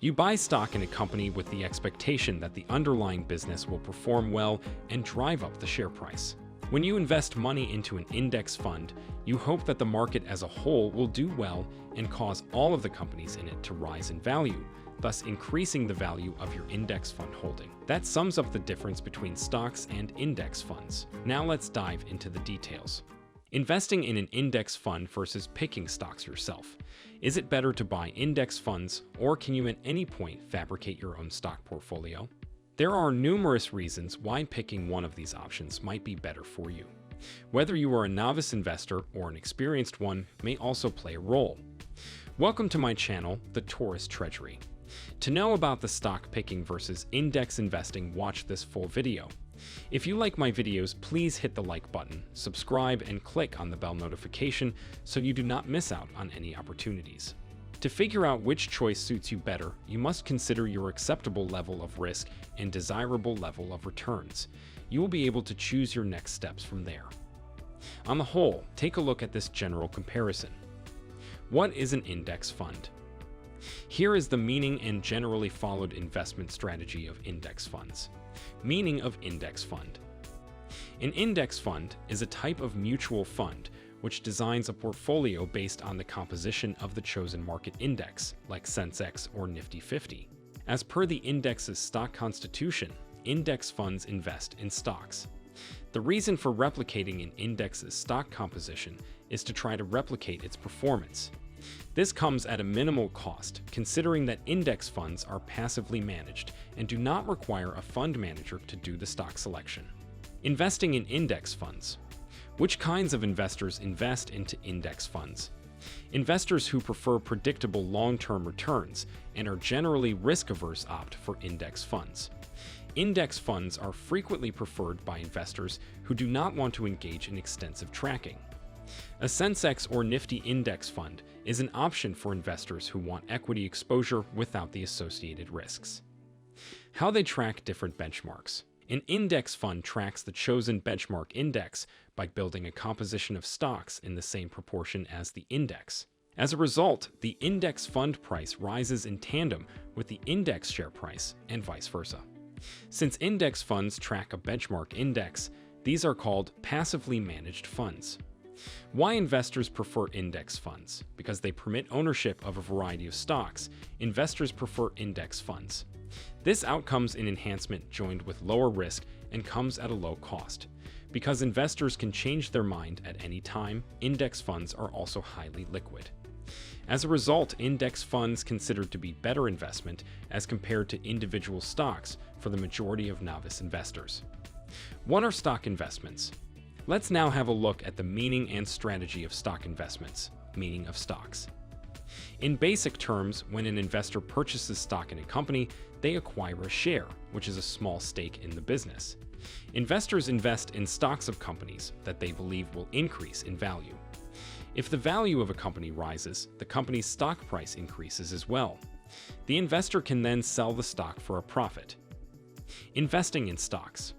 You buy stock in a company with the expectation that the underlying business will perform well and drive up the share price. When you invest money into an index fund, you hope that the market as a whole will do well and cause all of the companies in it to rise in value, thus increasing the value of your index fund holding. That sums up the difference between stocks and index funds. Now let's dive into the details. Investing in an index fund versus picking stocks yourself. Is it better to buy index funds, or can you at any point fabricate your own stock portfolio? There are numerous reasons why picking one of these options might be better for you. Whether you are a novice investor or an experienced one may also play a role. Welcome to my channel, the Taurus Treasury. To know about the stock picking versus index investing, watch this full video. If you like my videos, please hit the like button, subscribe, and click on the bell notification so you do not miss out on any opportunities. To figure out which choice suits you better, you must consider your acceptable level of risk and desirable level of returns. You will be able to choose your next steps from there. On the whole, take a look at this general comparison. What is an index fund? Here is the meaning and generally followed investment strategy of index funds. Meaning of index fund. An index fund is a type of mutual fund which designs a portfolio based on the composition of the chosen market index, like Sensex or Nifty 50. As per the index's stock constitution, index funds invest in stocks. The reason for replicating an index's stock composition is to try to replicate its performance. This comes at a minimal cost, considering that index funds are passively managed and do not require a fund manager to do the stock selection. Investing in index funds. Which kinds of investors invest into index funds? Investors who prefer predictable long-term returns and are generally risk-averse opt for index funds. Index funds are frequently preferred by investors who do not want to engage in extensive tracking. A Sensex or Nifty index fund is an option for investors who want equity exposure without the associated risks. How they track different benchmarks. An index fund tracks the chosen benchmark index by building a composition of stocks in the same proportion as the index. As a result, the index fund price rises in tandem with the index share price and vice versa. Since index funds track a benchmark index, these are called passively managed funds. Why investors prefer index funds? Because they permit ownership of a variety of stocks, investors prefer index funds. This outcomes in enhancement joined with lower risk and comes at a low cost. Because investors can change their mind at any time, index funds are also highly liquid. As a result, index funds considered to be better investment as compared to individual stocks for the majority of novice investors. What are stock investments? Let's now have a look at the meaning and strategy of stock investments, meaning of stocks. In basic terms, when an investor purchases stock in a company, they acquire a share, which is a small stake in the business. Investors invest in stocks of companies that they believe will increase in value. If the value of a company rises, the company's stock price increases as well. The investor can then sell the stock for a profit. Investing in stocks.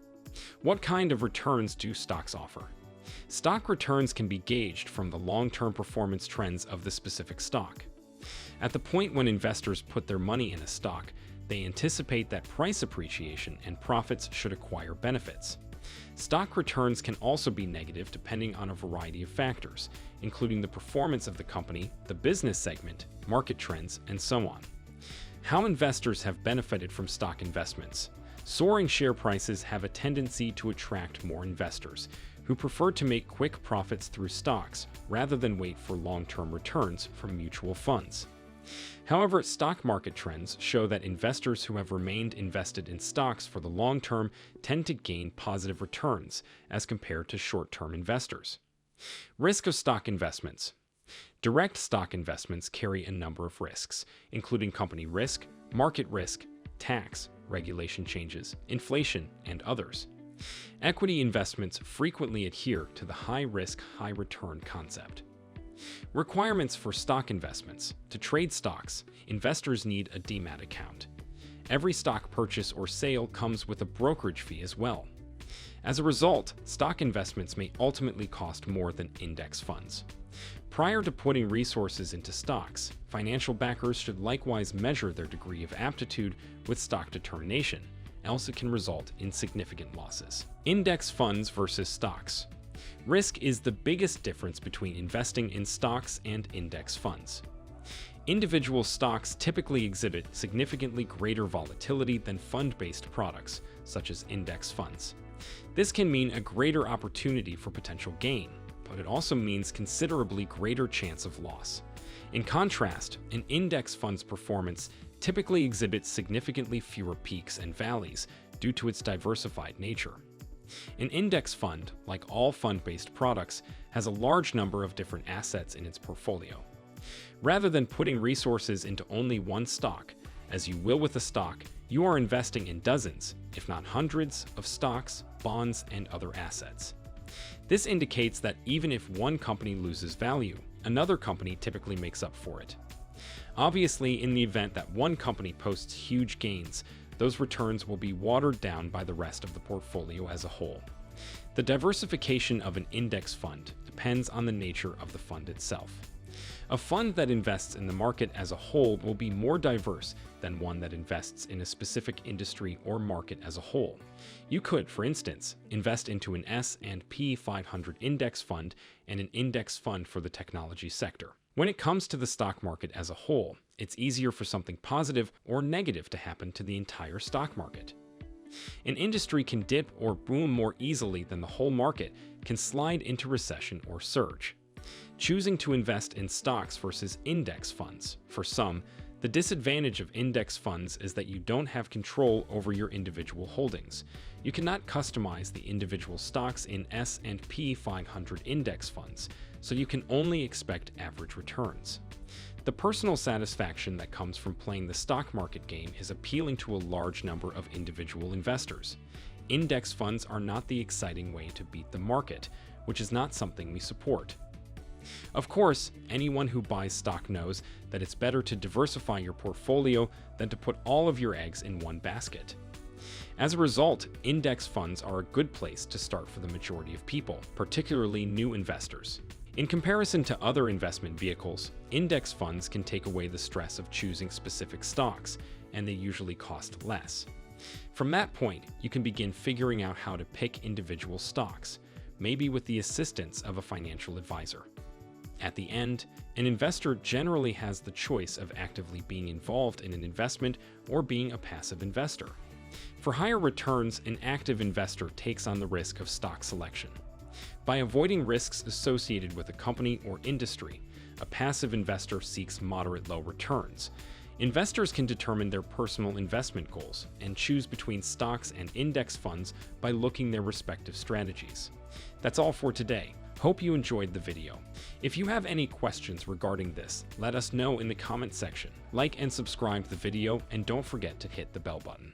What kind of returns do stocks offer? Stock returns can be gauged from the long-term performance trends of the specific stock. At the point when investors put their money in a stock, they anticipate that price appreciation and profits should acquire benefits. Stock returns can also be negative depending on a variety of factors, including the performance of the company, the business segment, market trends, and so on. How investors have benefited from stock investments. Soaring share prices have a tendency to attract more investors, who prefer to make quick profits through stocks rather than wait for long-term returns from mutual funds. However, stock market trends show that investors who have remained invested in stocks for the long term tend to gain positive returns as compared to short-term investors. Risk of stock investments. Direct stock investments carry a number of risks, including company risk, market risk, tax, regulation changes, inflation, and others. Equity investments frequently adhere to the high-risk, high-return concept. Requirements for stock investments. To trade stocks, investors need a demat account. Every stock purchase or sale comes with a brokerage fee as well. As a result, stock investments may ultimately cost more than index funds. Prior to putting resources into stocks, financial backers should likewise measure their degree of aptitude with stock determination, else it can result in significant losses. Index funds versus stocks. Risk is the biggest difference between investing in stocks and index funds. Individual stocks typically exhibit significantly greater volatility than fund-based products, such as index funds. This can mean a greater opportunity for potential gain, but it also means considerably greater chance of loss. In contrast, an index fund's performance typically exhibits significantly fewer peaks and valleys due to its diversified nature. An index fund, like all fund-based products, has a large number of different assets in its portfolio. Rather than putting resources into only one stock, as you will with a stock, you are investing in dozens, if not hundreds, of stocks, bonds, and other assets. This indicates that even if one company loses value, another company typically makes up for it. Obviously, in the event that one company posts huge gains, those returns will be watered down by the rest of the portfolio as a whole. The diversification of an index fund depends on the nature of the fund itself. A fund that invests in the market as a whole will be more diverse than one that invests in a specific industry or market as a whole. You could, for instance, invest into an S&P 500 index fund and an index fund for the technology sector. When it comes to the stock market as a whole, it's easier for something positive or negative to happen to the entire stock market. An industry can dip or boom more easily than the whole market can slide into recession or surge. Choosing to invest in stocks versus index funds. For some, the disadvantage of index funds is that you don't have control over your individual holdings. You cannot customize the individual stocks in S&P 500 index funds, so you can only expect average returns. The personal satisfaction that comes from playing the stock market game is appealing to a large number of individual investors. Index funds are not the exciting way to beat the market, which is not something we support. Of course, anyone who buys stock knows that it's better to diversify your portfolio than to put all of your eggs in one basket. As a result, index funds are a good place to start for the majority of people, particularly new investors. In comparison to other investment vehicles, index funds can take away the stress of choosing specific stocks, and they usually cost less. From that point, you can begin figuring out how to pick individual stocks, maybe with the assistance of a financial advisor. At the end, an investor generally has the choice of actively being involved in an investment or being a passive investor. For higher returns, an active investor takes on the risk of stock selection. By avoiding risks associated with a company or industry, a passive investor seeks moderate low returns. Investors can determine their personal investment goals and choose between stocks and index funds by looking their respective strategies. That's all for today. Hope you enjoyed the video. If you have any questions regarding this, let us know in the comment section. Like and subscribe to the video, and don't forget to hit the bell button.